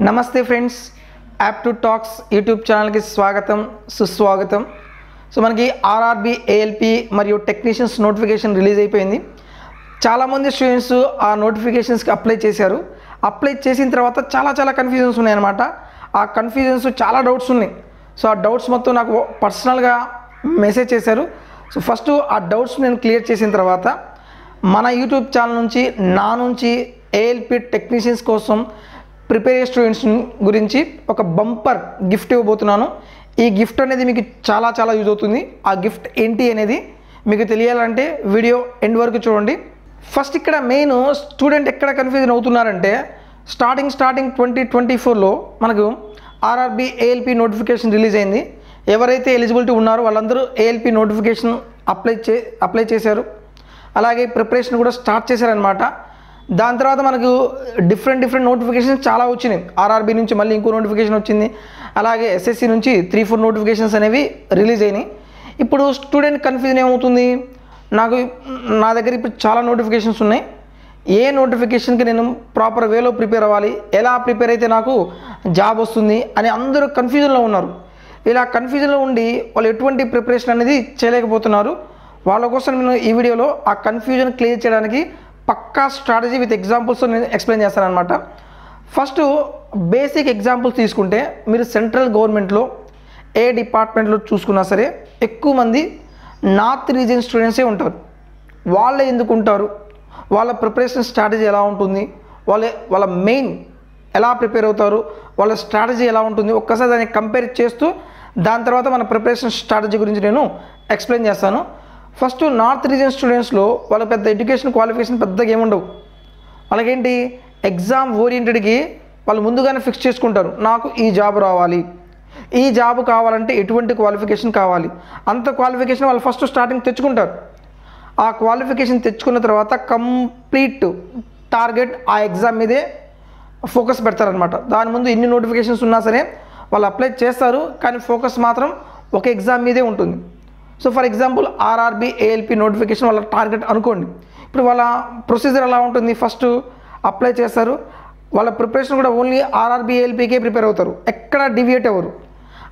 నమస్తే friends, app to talks YouTube ఛానల్కి స్వాగతం సుస్వాగతం. సో మనకి ఆర్ఆర్బి ఏఎల్పి మరియు టెక్నీషియన్స్ నోటిఫికేషన్ రిలీజ్ అయిపోయింది. చాలామంది స్టూడెంట్స్ ఆ నోటిఫికేషన్స్కి అప్లై చేశారు. అప్లై చేసిన తర్వాత చాలా కన్ఫ్యూజన్స్ ఉన్నాయన్నమాట. ఆ కన్ఫ్యూజన్స్ చాలా డౌట్స్ ఉన్నాయి. సో ఆ డౌట్స్ మొత్తం నాకు పర్సనల్గా మెసేజ్ చేశారు. సో ఫస్ట్ ఆ డౌట్స్ నేను క్లియర్ చేసిన తర్వాత మన యూట్యూబ్ ఛానల్ నుంచి నా నుంచి ఏఎల్పి టెక్నీషియన్స్ కోసం ప్రిపేర్ అయ్యే స్టూడెంట్స్ గురించి ఒక బంపర్ గిఫ్ట్ ఇవ్వబోతున్నాను. ఈ గిఫ్ట్ అనేది మీకు చాలా యూజ్ అవుతుంది. ఆ గిఫ్ట్ ఏంటి అనేది మీకు తెలియాలంటే వీడియో ఎండ్ వరకు చూడండి. ఫస్ట్ ఇక్కడ మెయిన్ స్టూడెంట్ ఎక్కడ కన్ఫ్యూజన్ అవుతున్నారంటే స్టార్టింగ్ 2024లో మనకు ఆర్ఆర్బి ఏఎల్పి నోటిఫికేషన్ రిలీజ్ అయింది. ఎవరైతే ఎలిజిబిలిటీ ఉన్నారో వాళ్ళందరూ ఏఎల్పి నోటిఫికేషన్ అప్లై చేశారు. అలాగే ప్రిపరేషన్ కూడా స్టార్ట్ చేశారనమాట. దాని తర్వాత మనకు డిఫరెంట్ నోటిఫికేషన్స్ చాలా వచ్చినాయి. ఆర్ఆర్బి నుంచి మళ్ళీ ఇంకో నోటిఫికేషన్ వచ్చింది. అలాగే ఎస్ఎస్సి నుంచి 3-4 నోటిఫికేషన్స్ అనేవి రిలీజ్ అయినాయి. ఇప్పుడు స్టూడెంట్ కన్ఫ్యూజన్ ఏమవుతుంది, నా దగ్గర ఇప్పుడు చాలా నోటిఫికేషన్స్ ఉన్నాయి. ఏ నోటిఫికేషన్కి నేను ప్రాపర్ వేలో ప్రిపేర్ అవ్వాలి, ఎలా ప్రిపేర్ అయితే నాకు జాబ్ వస్తుంది అని అందరూ కన్ఫ్యూజన్లో ఉన్నారు. ఇలా కన్ఫ్యూజన్లో ఉండి వాళ్ళు ఎటువంటి ప్రిపరేషన్ అనేది చేయలేకపోతున్నారు. వాళ్ళ కోసం నేను ఈ వీడియోలో ఆ కన్ఫ్యూజన్ క్లియర్ చేయడానికి పక్కా స్ట్రాటజీ విత్ ఎగ్జాంపుల్స్ నేను ఎక్స్ప్లెయిన్ చేస్తాను అనమాట. ఫస్ట్ బేసిక్ ఎగ్జాంపుల్స్ తీసుకుంటే మీరు సెంట్రల్ గవర్నమెంట్లో ఏ డిపార్ట్మెంట్లో చూసుకున్నా సరే ఎక్కువ మంది నార్త్ రీజియన్ స్టూడెంట్సే ఉంటారు. వాళ్ళే ఎందుకు ఉంటారు, వాళ్ళ ప్రిపరేషన్ స్ట్రాటజీ ఎలా ఉంటుంది, వాళ్ళ మెయిన్ ఎలా ప్రిపేర్ అవుతారు, వాళ్ళ స్ట్రాటజీ ఎలా ఉంటుంది, ఒక్కసారి దాన్ని కంపేర్ చేస్తూ దాని తర్వాత మన ప్రిపరేషన్ స్ట్రాటజీ గురించి నేను ఎక్స్ప్లెయిన్ చేస్తాను. ఫస్ట్ నార్త్ రీజియన్ స్టూడెంట్స్లో వాళ్ళ పెద్ద ఎడ్యుకేషన్ క్వాలిఫికేషన్ పెద్దగా ఏముండవు. వాళ్ళకేంటి ఎగ్జామ్ ఓరియంటెడ్కి వాళ్ళు ముందుగానే ఫిక్స్ చేసుకుంటారు. నాకు ఈ జాబ్ రావాలి, ఈ జాబ్ కావాలంటే ఎటువంటి క్వాలిఫికేషన్ కావాలి, అంత క్వాలిఫికేషన్ వాళ్ళు ఫస్ట్ స్టార్టింగ్ తెచ్చుకుంటారు. ఆ క్వాలిఫికేషన్ తెచ్చుకున్న తర్వాత కంప్లీట్ టార్గెట్ ఆ ఎగ్జామ్ మీదే ఫోకస్ పెడతారనమాట. దాని ముందు ఎన్ని నోటిఫికేషన్స్ ఉన్నా సరే వాళ్ళు అప్లై చేస్తారు, కానీ ఫోకస్ మాత్రం ఒక ఎగ్జామ్ మీదే ఉంటుంది. So for example RRB ALP notification వాళ్ళ టార్గెట్ అనుకోండి. ఇప్పుడు వాళ్ళ ప్రొసీజర్ ఎలా ఉంటుంది, ఫస్ట్ అప్లై చేస్తారు. వాళ్ళ ప్రిపరేషన్ కూడా ఓన్లీ ఆర్ఆర్బి ఏఎల్పికే ప్రిపేర్ అవుతారు. ఎక్కడ డివియేట్ అవ్వరు,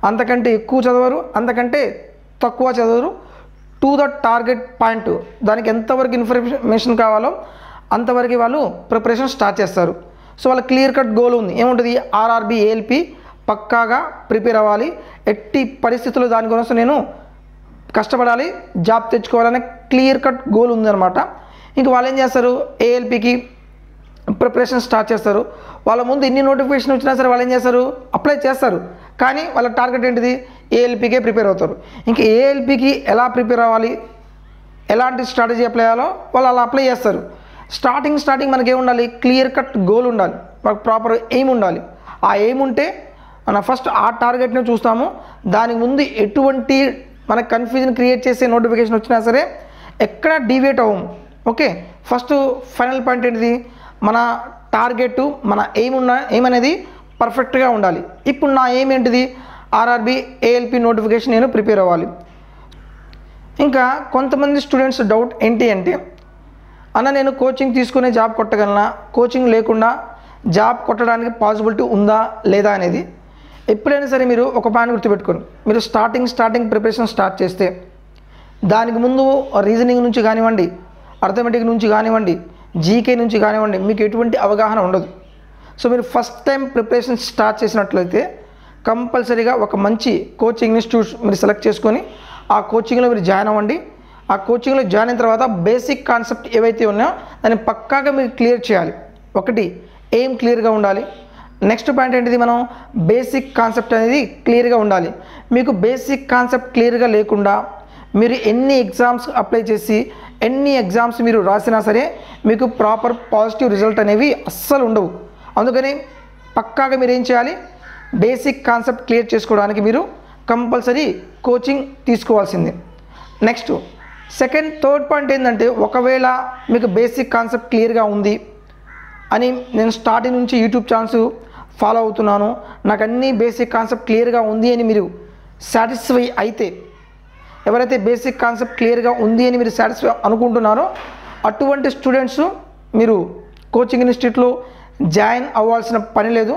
అంతకంటే ఎక్కువ చదవరు, అంతకంటే తక్కువ చదవరు. టు ద టార్గెట్ పాయింట్, దానికి ఎంతవరకు ఇన్ఫర్మేషన్ కావాలో అంతవరకు వాళ్ళు ప్రిపరేషన్ స్టార్ట్ చేస్తారు. సో వాళ్ళ క్లియర్ కట్ గోల్ ఉంది. ఏముంటుంది, ఆర్ఆర్బి ఏఎల్పి పక్కాగా ప్రిపేర్ అవ్వాలి, ఎట్టి పరిస్థితుల్లో దానికోసం నేను కష్టపడాలి, జాబ్ తెచ్చుకోవాలనే క్లియర్ కట్ గోల్ ఉందన్నమాట. ఇంక వాళ్ళు ఏం చేస్తారు, ఏఎల్పికి ప్రిపరేషన్ స్టార్ట్ చేస్తారు. వాళ్ళ ముందు ఎన్ని నోటిఫికేషన్ వచ్చినా సరే వాళ్ళు ఏం చేస్తారు, అప్లై చేస్తారు. కానీ వాళ్ళ టార్గెట్ ఏంటిది, ఏఎల్పికే ప్రిపేర్ అవుతారు. ఇంకా ఏఎల్పికి ఎలా ప్రిపేర్ అవ్వాలి, ఎలాంటి స్ట్రాటజీ అప్లై చేయాలో వాళ్ళు అలా అప్లై చేస్తారు. స్టార్టింగ్ మనకి ఏముండాలి, క్లియర్ కట్ గోల్ ఉండాలి, మనకు ప్రాపర్ ఎయిమ్ ఉండాలి. ఆ ఎయిమ్ ఉంటే మనం ఫస్ట్ ఆ టార్గెట్ని చూస్తాము. దానికి ముందు ఎటువంటి మనకు కన్ఫ్యూజన్ క్రియేట్ చేసే నోటిఫికేషన్ వచ్చినా సరే ఎక్కడ డీవియేట్ అవ్వము. ఓకే, ఫస్ట్ ఫైనల్ పాయింట్ ఏంటిది, మన టార్గెట్ మన ఎయిమ్ అనేది పర్ఫెక్ట్గా ఉండాలి. ఇప్పుడు నా ఎయిమ్ ఏంటిది, ఆర్ఆర్బి ఏఎల్పి నోటిఫికేషన్ నేను ప్రిపేర్ అవ్వాలి. ఇంకా కొంతమంది స్టూడెంట్స్ డౌట్ ఏంటి అంటే, అన్న నేను కోచింగ్ తీసుకునే జాబ్ కొట్టగలనా, కోచింగ్ లేకుండా జాబ్ కొట్టడానికి పాసిబిలిటీ ఉందా లేదా అనేది. ఎప్పుడైనా సరే మీరు ఒక పాయింట్ గుర్తుపెట్టుకోండి, మీరు స్టార్టింగ్ ప్రిపరేషన్ స్టార్ట్ చేస్తే దానికి ముందు రీజనింగ్ నుంచి కానివ్వండి, అర్థమెటిక్ నుంచి కానివ్వండి, జీకే నుంచి కానివ్వండి, మీకు ఎటువంటి అవగాహన ఉండదు. సో మీరు ఫస్ట్ టైం ప్రిపరేషన్ స్టార్ట్ చేసినట్లయితే కంపల్సరీగా ఒక మంచి కోచింగ్ ఇన్స్టిట్యూట్ మీరు సెలెక్ట్ చేసుకొని ఆ కోచింగ్లో మీరు జాయిన్ అవ్వండి. ఆ కోచింగ్లో జాయిన్ అయిన తర్వాత బేసిక్ కాన్సెప్ట్ ఏవైతే ఉన్నాయో దాన్ని పక్కాగా మీరు క్లియర్ చేయాలి. ఒకటి ఎయిమ్ క్లియర్గా ఉండాలి. నెక్స్ట్ పాయింట్ ఏంటిది, మనం బేసిక్ కాన్సెప్ట్ అనేది క్లియర్గా ఉండాలి. మీకు బేసిక్ కాన్సెప్ట్ క్లియర్గా లేకుండా మీరు ఎన్ని ఎగ్జామ్స్ అప్లై చేసి ఎన్ని ఎగ్జామ్స్ మీరు రాసినా సరే మీకు ప్రాపర్ పాజిటివ్ రిజల్ట్ అనేవి అస్సలు ఉండవు. అందుకని పక్కాగా మీరు ఏం చేయాలి, బేసిక్ కాన్సెప్ట్ క్లియర్ చేసుకోవడానికి మీరు కంపల్సరీ కోచింగ్ తీసుకోవాల్సిందే. నెక్స్ట్ థర్డ్ పాయింట్ ఏంటంటే, ఒకవేళ మీకు బేసిక్ కాన్సెప్ట్ క్లియర్గా ఉంది అని నేను స్టార్టింగ్ నుంచి యూట్యూబ్ ఛానల్స్ ఫాలో అవుతున్నాను, నాకు అన్ని బేసిక్ కాన్సెప్ట్ క్లియర్గా ఉంది అని మీరు సాటిస్ఫై అయితే, ఎవరైతే బేసిక్ కాన్సెప్ట్ క్లియర్గా ఉంది అని మీరు సాటిస్ఫై అనుకుంటున్నారో అటువంటి స్టూడెంట్స్ మీరు కోచింగ్ ఇన్స్టిట్యూట్లో జాయిన్ అవ్వాల్సిన పని లేదు.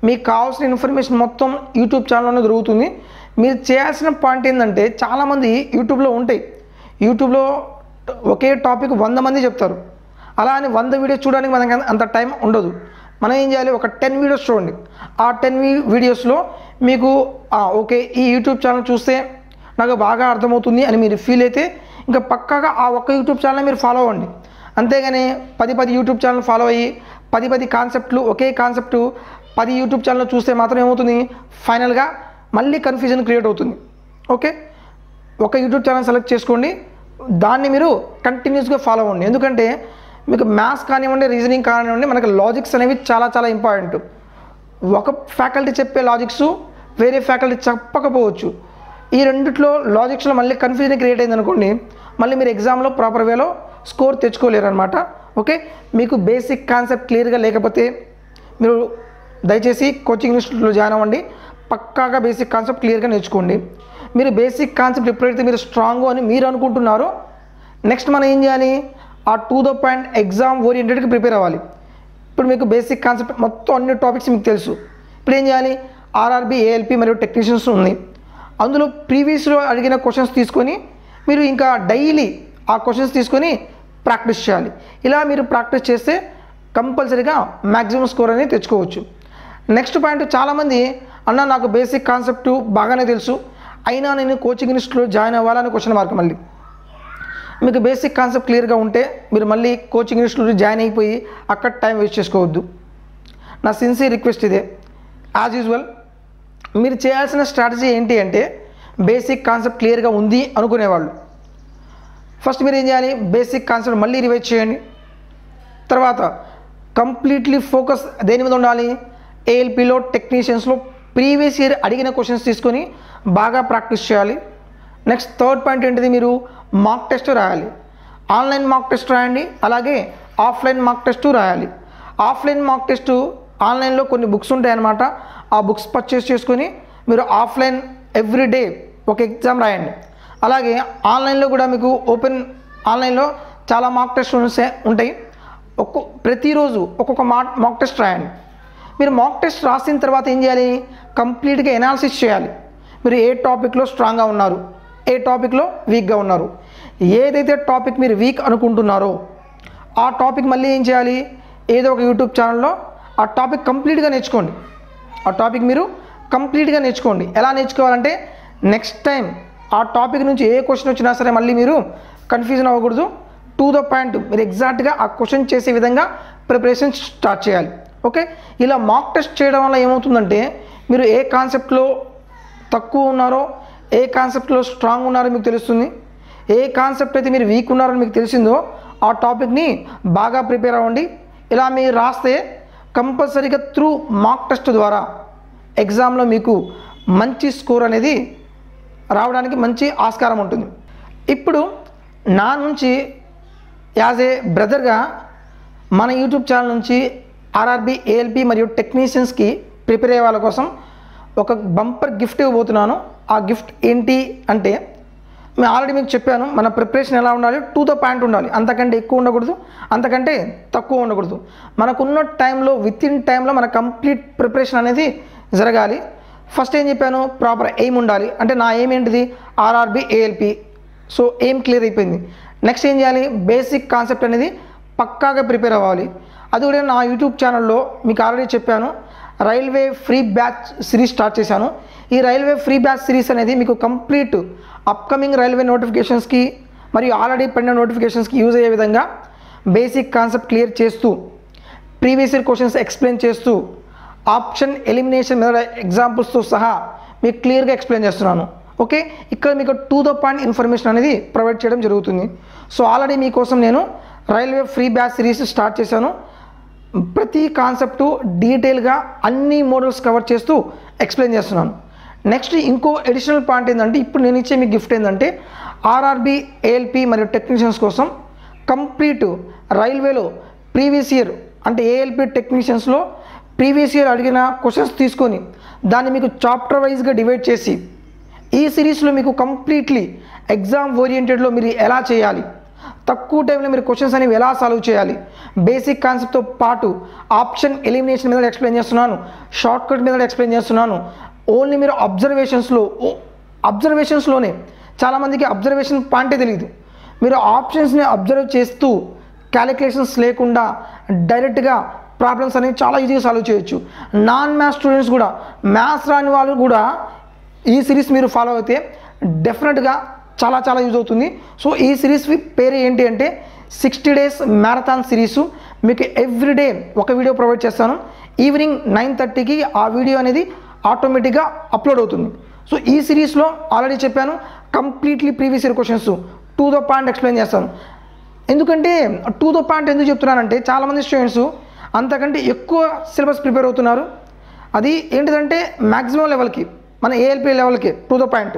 మీకు కావాల్సిన ఇన్ఫర్మేషన్ మొత్తం యూట్యూబ్ ఛానల్లోనే దొరుకుతుంది. మీరు చేయాల్సిన పాయింట్ ఏంటంటే, చాలామంది యూట్యూబ్లో ఉంటాయి, యూట్యూబ్లో ఒకే టాపిక్ 100 మంది చెప్తారు. అలా అని 100 వీడియోస్ చూడడానికి మనకి అంత టైం ఉండదు. మనం ఏం చేయాలి, ఒక 10 వీడియోస్ చూడండి. ఆ 10 వీడియోస్లో మీకు ఓకే ఈ యూట్యూబ్ ఛానల్ చూస్తే నాకు బాగా అర్థమవుతుంది అని మీరు ఫీల్ అయితే ఇంకా పక్కాగా ఆ ఒక్క యూట్యూబ్ ఛానల్ మీరు ఫాలో అవ్వండి. అంతేగాని 10 యూట్యూబ్ ఛానల్ ఫాలో అయ్యి 10 కాన్సెప్ట్లు ఒకే కాన్సెప్టు 10 యూట్యూబ్ ఛానల్ చూస్తే మాత్రం ఏమవుతుంది, ఫైనల్గా మళ్ళీ కన్ఫ్యూజన్ క్రియేట్ అవుతుంది. ఓకే, ఒక యూట్యూబ్ ఛానల్ సెలెక్ట్ చేసుకోండి, దాన్ని మీరు కంటిన్యూస్గా ఫాలో అవ్వండి. ఎందుకంటే మీకు మ్యాథ్స్ కానివ్వండి, రీజనింగ్ కానివ్వండి, మనకి లాజిక్స్ అనేవి చాలా చాలా ఇంపార్టెంట్. ఒక ఫ్యాకల్టీ చెప్పే లాజిక్స్ వేరే ఫ్యాకల్టీ చెప్పకపోవచ్చు. ఈ రెండిట్లో లాజిక్స్లో మళ్ళీ కన్ఫ్యూజన్ క్రియేట్ అయింది అనుకోండి, మళ్ళీ మీరు ఎగ్జామ్లో ప్రాపర్ వేలో స్కోర్ తెచ్చుకోలేరు అనమాట. ఓకే, మీకు బేసిక్ కాన్సెప్ట్ క్లియర్గా లేకపోతే మీరు దయచేసి కోచింగ్ ఇన్స్టిట్యూట్లో జాయిన్ అవ్వండి. పక్కాగా బేసిక్ కాన్సెప్ట్ క్లియర్గా నేర్చుకోండి. మీరు బేసిక్ కాన్సెప్ట్ ఎప్పుడైతే మీరు స్ట్రాంగ్ అని మీరు అనుకుంటున్నారో, నెక్స్ట్ మనం ఏం చేయాలి, ఆ టు ద పాయింట్ ఎగ్జామ్ ఓరియంటెడ్కి ప్రిపేర్ అవ్వాలి. ఇప్పుడు మీకు బేసిక్ కాన్సెప్ట్ మొత్తం అన్ని టాపిక్స్ మీకు తెలుసు. ఇప్పుడు ఏం చేయాలి, ఆర్ఆర్బీ, ఏఎల్పీ మరియు టెక్నీషియన్స్ ఉంది. అందులో ప్రీవియస్లో అడిగిన క్వశ్చన్స్ తీసుకొని మీరు ఇంకా డైలీ ఆ క్వశ్చన్స్ తీసుకొని ప్రాక్టీస్ చేయాలి. ఇలా మీరు ప్రాక్టీస్ చేస్తే కంపల్సరీగా మ్యాక్సిమం స్కోర్ అనేది తెచ్చుకోవచ్చు. నెక్స్ట్ పాయింట్, చాలామంది అన్న నాకు బేసిక్ కాన్సెప్ట్ బాగానే తెలుసు, అయినా నేను కోచింగ్ ఇన్స్టిట్యూట్లో జాయిన్ అవ్వాలని క్వశ్చన్ మార్క్. మళ్ళీ మీకు బేసిక్ కాన్సెప్ట్ క్లియర్గా ఉంటే మీరు మళ్ళీ కోచింగ్ ఇన్స్టిట్యూట్లో జాయిన్ అయిపోయి అక్కడ టైం వేస్ట్ చేసుకోవద్దు. నా సిన్సియర్ రిక్వెస్ట్ ఇదే. యాజ్ యూజువల్ మీరు చేయాల్సిన స్ట్రాటజీ ఏంటి అంటే, బేసిక్ కాన్సెప్ట్ క్లియర్గా ఉంది అనుకునేవాళ్ళు ఫస్ట్ మీరు ఏం చేయాలి, బేసిక్ కాన్సెప్ట్ మళ్ళీ రివైజ్ చేయండి. తర్వాత కంప్లీట్లీ ఫోకస్ దేని మీద ఉండాలి, ఏఎల్పీలో టెక్నీషియన్స్లో ప్రీవియస్ ఇయర్ అడిగిన క్వశ్చన్స్ తీసుకొని బాగా ప్రాక్టీస్ చేయాలి. నెక్స్ట్ థర్డ్ పాయింట్ ఏంటిది, మీరు మాక్ టెస్ట్ రాయాలి. ఆన్లైన్ మాక్ టెస్ట్ రాయండి, అలాగే ఆఫ్లైన్ మాక్ టెస్ట్ రాయాలి. ఆఫ్లైన్ మాక్ టెస్ట్ ఆన్లైన్లో కొన్ని బుక్స్ ఉంటాయి అన్నమాట. ఆ బుక్స్ పర్చేస్ చేసుకొని మీరు ఆఫ్లైన్ ఎవ్రీడే ఒక ఎగ్జామ్ రాయండి. అలాగే ఆన్లైన్లో కూడా మీకు ఆన్లైన్లో చాలా మాక్ టెస్ట్ ఉంటాయి. ప్రతిరోజు ఒక్కొక్క మాక్ టెస్ట్ రాయండి. మీరు మాక్ టెస్ట్ రాసిన తర్వాత ఏం చేయాలి, కంప్లీట్గా ఎనాలిసిస్ చేయాలి. మీరు ఏ టాపిక్లో స్ట్రాంగ్గా ఉన్నారు, ఏ టాపిక్లో వీక్గా ఉన్నారు. ఏదైతే టాపిక్ మీరు వీక్ అనుకుంటున్నారో ఆ టాపిక్ మళ్ళీ ఏం చేయాలి, ఏదో ఒక యూట్యూబ్ ఛానల్లో ఆ టాపిక్ కంప్లీట్గా నేర్చుకోండి. ఆ టాపిక్ మీరు కంప్లీట్గా నేర్చుకోండి. ఎలా నేర్చుకోవాలంటే, నెక్స్ట్ టైం ఆ టాపిక్ నుంచి ఏ క్వశ్చన్ వచ్చినా సరే మళ్ళీ మీరు కన్ఫ్యూజన్ అవ్వకూడదు. టు ద పాయింట్ మీరు ఎగ్జాక్ట్గా ఆ క్వశ్చన్ చేసే విధంగా ప్రిపరేషన్ స్టార్ట్ చేయాలి. ఓకే, ఇలా మాక్ టెస్ట్ చేయడం వల్ల ఏమవుతుందంటే, మీరు ఏ కాన్సెప్ట్లో తక్కువ ఉన్నారో, ఏ కాన్సెప్ట్లో స్ట్రాంగ్ ఉన్నారో మీకు తెలుస్తుంది. ఏ కాన్సెప్ట్ అయితే మీరు వీక్ ఉన్నారో మీకు తెలిసిందో ఆ టాపిక్ని బాగా ప్రిపేర్ అవ్వండి. ఇలా మీరు రాస్తే కంపల్సరీగా త్రూ మాక్ టెస్ట్ ద్వారా ఎగ్జామ్లో మీకు మంచి స్కోర్ అనేది రావడానికి మంచి ఆస్కారం ఉంటుంది. ఇప్పుడు నా నుంచి యాజ్ ఏ బ్రదర్గా మన యూట్యూబ్ ఛానల్ నుంచి ఆర్ఆర్బీ, ఏఎల్పీ మరియు టెక్నీషియన్స్కి ప్రిపేర్ అయ్యే వాళ్ళ కోసం ఒక బంపర్ గిఫ్ట్ ఇవ్వబోతున్నాను. ఆ గిఫ్ట్ ఏంటి అంటే, నేను ఆల్రెడీ మీకు చెప్పాను, మన ప్రిపరేషన్ ఎలా ఉండాలి, టు ద పాయింట్ ఉండాలి. అంతకంటే ఎక్కువ ఉండకూడదు, అంతకంటే తక్కువ ఉండకూడదు. మనకున్న టైంలో విత్ ఇన్ టైంలో మన కంప్లీట్ ప్రిపరేషన్ అనేది జరగాలి. ఫస్ట్ ఏం చెప్పాను, ప్రాపర్ ఎయిమ్ ఉండాలి. అంటే నా ఎయిమ్ ఏంటిది, RRB, ALP. So aim clear అయిపోయింది. నెక్స్ట్ ఏం చేయాలి, బేసిక్ కాన్సెప్ట్ అనేది పక్కాగా ప్రిపేర్ అవ్వాలి. అది కూడా నా యూట్యూబ్ ఛానల్లో మీకు ఆల్రెడీ చెప్పాను, railway free batch series start చేశాను. ఈ రైల్వే ఫ్రీ బ్యాచ్ సిరీస్ అనేది మీకు కంప్లీట్ అప్కమింగ్ రైల్వే నోటిఫికేషన్స్కి మరియు ఆల్రెడీ పెండిన నోటిఫికేషన్స్కి యూజ్ అయ్యే విధంగా బేసిక్ కాన్సెప్ట్ క్లియర్ చేస్తూ, ప్రీవియస్ ఇయర్ క్వశ్చన్స్ ఎక్స్ప్లెయిన్ చేస్తూ, ఆప్షన్ ఎలిమినేషన్ మీద ఎగ్జాంపుల్స్తో సహా మీకు క్లియర్గా ఎక్స్ప్లెయిన్ చేస్తున్నాను. ఓకే, ఇక్కడ మీకు టు ద పాయింట్ ఇన్ఫర్మేషన్ అనేది ప్రొవైడ్ చేయడం జరుగుతుంది. సో ఆల్రెడీ మీకోసం నేను railway free batch series start చేశాను. ప్రతి కాన్సెప్టు డీటెయిల్గా అన్ని మోడల్స్ కవర్ చేస్తూ ఎక్స్ప్లెయిన్ చేస్తున్నాను. నెక్స్ట్ ఇంకో అడిషనల్ పాయింట్ ఏంటంటే, ఇప్పుడు నేను ఇచ్చే మీ గిఫ్ట్ ఏంటంటే, ఆర్ఆర్బీ, ఏఎల్పీ మరియు టెక్నీషియన్స్ కోసం కంప్లీట్ రైల్వేలో ప్రీవియస్ ఇయర్ అంటే ఏఎల్పీ టెక్నీషియన్స్లో ప్రీవియస్ ఇయర్ అడిగిన క్వశ్చన్స్ తీసుకొని దాన్ని మీకు చాప్టర్ వైజ్గా డివైడ్ చేసి ఈ సిరీస్లో మీకు కంప్లీట్లీ ఎగ్జామ్ ఓరియంటెడ్లో మీరు ఎలా చేయాలి, తక్కువ టైంలో మీరు క్వశ్చన్స్ అనేవి ఎలా సాల్వ్ చేయాలి, బేసిక్ కాన్సెప్ట్తో పాటు ఆప్షన్ ఎలిమినేషన్ మీద ఎక్స్ప్లెయిన్ చేస్తున్నాను, షార్ట్ కట్ మీద ఎక్స్ప్లెయిన్ చేస్తున్నాను. ఓన్లీ మీరు అబ్జర్వేషన్స్లోనే చాలామందికి అబ్జర్వేషన్ పాయింటే తెలియదు. మీరు ఆప్షన్స్ని అబ్జర్వ్ చేస్తూ క్యాలిక్యులేషన్స్ లేకుండా డైరెక్ట్గా ప్రాబ్లమ్స్ అనేవి చాలా ఈజీగా సాల్వ్ చేయొచ్చు. నాన్ మ్యాథ్స్ స్టూడెంట్స్ కూడా, మ్యాథ్స్ రాని వాళ్ళు కూడా ఈ సిరీస్ మీరు ఫాలో అయితే డెఫినెట్గా చాలా చాలా యూజ్ అవుతుంది. సో ఈ సిరీస్ పేరు ఏంటి అంటే 60 days మ్యారథాన్ సిరీసు. మీకు ఎవ్రీడే ఒక వీడియో ప్రొవైడ్ చేస్తాను. ఈవినింగ్ 9:30కి ఆ వీడియో అనేది ఆటోమేటిక్గా అప్లోడ్ అవుతుంది. సో ఈ సిరీస్లో ఆల్రెడీ చెప్పాను, completely previous year questions to the point explain చేస్తాను. ఎందుకంటే టు ద పాయింట్ ఎందుకు చెప్తున్నానంటే చాలామంది స్టూడెంట్స్ అంతకంటే ఎక్కువ సిలబస్ ప్రిపేర్ అవుతున్నారు. అది ఏంటిదంటే మ్యాక్సిమం లెవెల్కి, మన ఏఎల్పి లెవెల్కి to the point.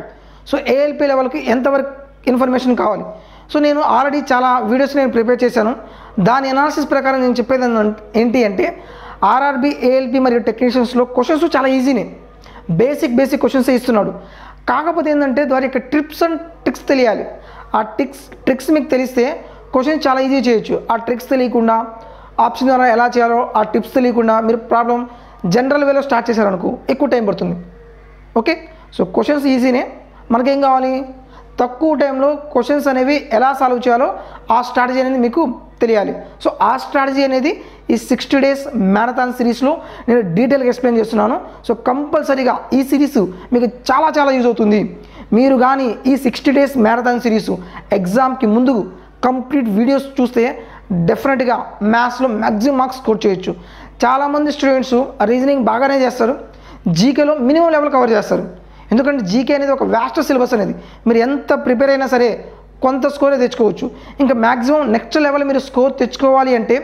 So ALP లెవెల్కి ఎంతవరకు ఇన్ఫర్మేషన్ కావాలి. సో నేను ఆల్రెడీ చాలా వీడియోస్ నేను ప్రిపేర్ చేశాను. దాని అనాలిసిస్ ప్రకారం నేను చెప్పేది ఏంటి అంటే ఆర్ఆర్బి, ఏఎల్పి మరియు టెక్నీషియన్స్లో క్వశ్చన్స్ చాలా ఈజీనే, బేసిక్ క్వశ్చన్స్ ఇస్తున్నాడు. కాకపోతే ఏంటంటే దాని యొక్క టిప్స్ అండ్ ట్రిక్స్ తెలియాలి. ఆ ట్రిక్స్ మీకు తెలిస్తే క్వశ్చన్ చాలా ఈజీ చేయొచ్చు. ఆ ట్రిక్స్ తెలియకుండా, ఆప్షన్ ద్వారా ఎలా చేయాలో ఆ టిప్స్ తెలియకుండా మీరు ప్రాబ్లం జనరల్ వేలో స్టార్ట్ చేశారనుకో ఎక్కువ టైం పడుతుంది. ఓకే, సో క్వశ్చన్స్ ఈజీనే. మనకేం కావాలి, తక్కువ టైంలో క్వశ్చన్స్ అనేవి ఎలా సాల్వ్ చేయాలో ఆ స్ట్రాటజీ అనేది మీకు తెలియాలి. సో ఆ స్ట్రాటజీ అనేది ఈ 60 days మ్యారథాన్ సిరీస్లో నేను డీటెయిల్గా ఎక్స్ప్లెయిన్ చేస్తున్నాను. సో కంపల్సరీగా ఈ సిరీస్ మీకు చాలా చాలా యూజ్ అవుతుంది. మీరు కానీ ఈ 60 days మ్యారథాన్ సిరీసు ఎగ్జామ్కి ముందు కంప్లీట్ వీడియోస్ చూస్తే డెఫినెట్గా మ్యాథ్స్లో మ్యాక్సిమం మార్క్స్ స్కోర్ చేయొచ్చు. చాలామంది స్టూడెంట్స్ రీజనింగ్ బాగానే చేస్తారు, జీకేలో మినిమం లెవెల్ కవర్ చేస్తారు. ఎందుకంటే జీకే అనేది ఒక వ్యాస్ట్ సిలబస్ అనేది, మీరు ఎంత ప్రిపేర్ అయినా సరే కొంత స్కోరే తెచ్చుకోవచ్చు. ఇంకా మ్యాక్సిమం నెక్స్ట్ లెవెల్ మీరు స్కోర్ తెచ్చుకోవాలి అంటే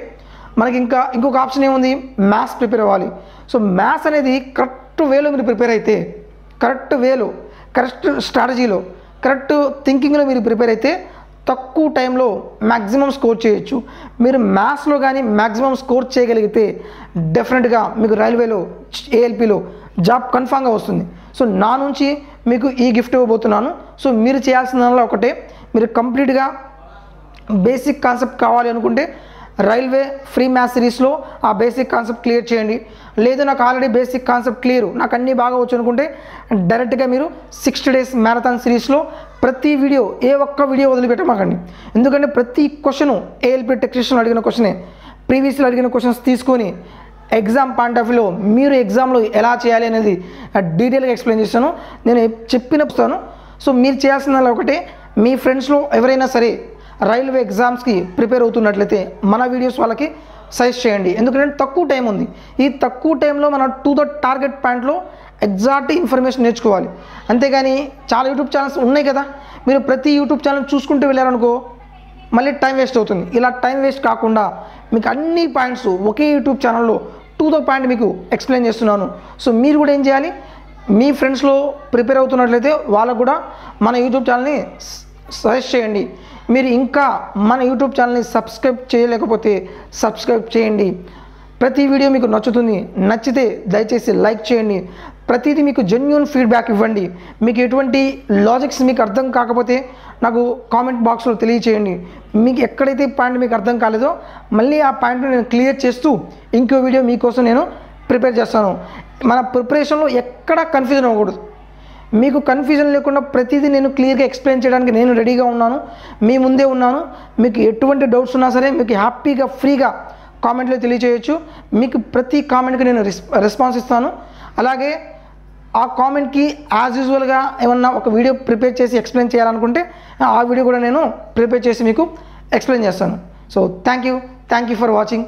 మనకి ఇంకొక ఆప్షన్ ఏముంది, మ్యాథ్స్ ప్రిపేర్ అవ్వాలి. సో మ్యాథ్స్ అనేది కరెక్ట్ వేలో మీరు ప్రిపేర్ అయితే, కరెక్ట్ వేలో, కరెక్ట్ స్ట్రాటజీలో, కరెక్ట్ థింకింగ్లో మీరు ప్రిపేర్ అయితే తక్కువ టైంలో మ్యాక్సిమం స్కోర్ చేయొచ్చు. మీరు మ్యాథ్స్లో కానీ మ్యాక్సిమం స్కోర్ చేయగలిగితే డెఫినెట్గా మీకు రైల్వేలో, ఏఎల్పిలో జాబ్ కన్ఫామ్గా వస్తుంది. సో నా నుంచి మీకు ఈ గిఫ్ట్ ఇవ్వబోతున్నాను. సో మీరు చేయాల్సిందల్లా ఒకటే, మీరు కంప్లీట్గా బేసిక్ కాన్సెప్ట్ కావాలి అనుకుంటే రైల్వే ఫ్రీ మ్యాథ్స్ సిరీస్లో ఆ బేసిక్ కాన్సెప్ట్ క్లియర్ చేయండి. లేదు నాకు ఆల్రెడీ బేసిక్ కాన్సెప్ట్ క్లియర్, నాకు అన్నీ బాగా వచ్చు అనుకుంటే డైరెక్ట్గా మీరు 60 days మ్యారథాన్ సిరీస్లో ప్రతి వీడియో, ఏ ఒక్క వీడియో వదిలిపెట్టమాకండి. ఎందుకంటే ప్రతి క్వశ్చను ఏఎల్పి టెక్నీషియన్ అడిగిన క్వశ్చనే, ప్రీవియస్లో అడిగిన క్వశ్చన్స్ తీసుకొని ఎగ్జామ్ పాయింట్ ఆఫ్ వ్యూలో మీరు ఎగ్జామ్లో ఎలా చేయాలి అనేది డీటెయిల్గా ఎక్స్ప్లెయిన్ చేస్తాను, నేను చెప్పినప్పుడు. సో మీరు చేయాల్సిందల్లా ఒకటే, మీ ఫ్రెండ్స్లో ఎవరైనా సరే రైల్వే ఎగ్జామ్స్కి ప్రిపేర్ అవుతున్నట్లయితే మన వీడియోస్ వాళ్ళకి సజెస్ట్ చేయండి. ఎందుకంటే తక్కువ టైం ఉంది. ఈ తక్కువ టైంలో మనం టు ద టార్గెట్ పాయింట్లో ఎగ్జాక్ట్ ఇన్ఫర్మేషన్ నేర్చుకోవాలి. అంతేగాని చాలా యూట్యూబ్ ఛానల్స్ ఉన్నాయి కదా, మీరు ప్రతి యూట్యూబ్ ఛానల్ చూసుకుంటూ వెళ్ళారనుకో మళ్ళీ టైం వేస్ట్ అవుతుంది. ఇలా టైం వేస్ట్ కాకుండా మీకు అన్ని పాయింట్స్ ఒకే యూట్యూబ్ ఛానల్లో టు ద పాయింట్ మీకు ఎక్స్ప్లెయిన్ చేస్తున్నాను. సో మీరు కూడా ఏం చేయాలి, మీ ఫ్రెండ్స్లో ప్రిపేర్ అవుతున్నట్లయితే వాళ్ళకు కూడా మన యూట్యూబ్ ఛానల్ని సజెస్ట్ చేయండి. మీరు ఇంకా మన యూట్యూబ్ ఛానల్ని సబ్స్క్రైబ్ చేయలేకపోతే సబ్స్క్రైబ్ చేయండి. ప్రతి వీడియో మీకు నచ్చితే దయచేసి లైక్ చేయండి. ప్రతిదీ మీకు జెన్యూన్ ఫీడ్బ్యాక్ ఇవ్వండి. మీకు ఎటువంటి లాజిక్స్ మీకు అర్థం కాకపోతే నాకు కామెంట్ బాక్స్లో తెలియచేయండి. మీకు ఎక్కడైతే పాయింట్ మీకు అర్థం కాలేదో మళ్ళీ ఆ పాయింట్ని నేను క్లియర్ చేస్తూ ఇంకో వీడియో మీకోసం నేను ప్రిపేర్ చేస్తాను. మన ప్రిపరేషన్లో ఎక్కడ కన్ఫ్యూజన్ అవ్వకూడదు. మీకు కన్ఫ్యూజన్ లేకుండా ప్రతిదీ నేను క్లియర్గా ఎక్స్ప్లెయిన్ చేయడానికి నేను రెడీగా ఉన్నాను, మీ ముందే ఉన్నాను. మీకు ఎటువంటి డౌట్స్ ఉన్నా సరే మీకు హ్యాపీగా ఫ్రీగా కామెంట్లో తెలియచేయచ్చు. మీకు ప్రతి కామెంట్కి నేను రెస్పాన్స్ ఇస్తాను. అలాగే ఆ కామెంట్కి యాజ్ యూజువల్గా ఏమన్నా ఒక వీడియో ప్రిపేర్ చేసి ఎక్స్ప్లెయిన్ చేయాలనుకుంటే ఆ వీడియో కూడా నేను ప్రిపేర్ చేసి మీకు ఎక్స్ప్లెయిన్ చేస్తాను. So thank you for watching.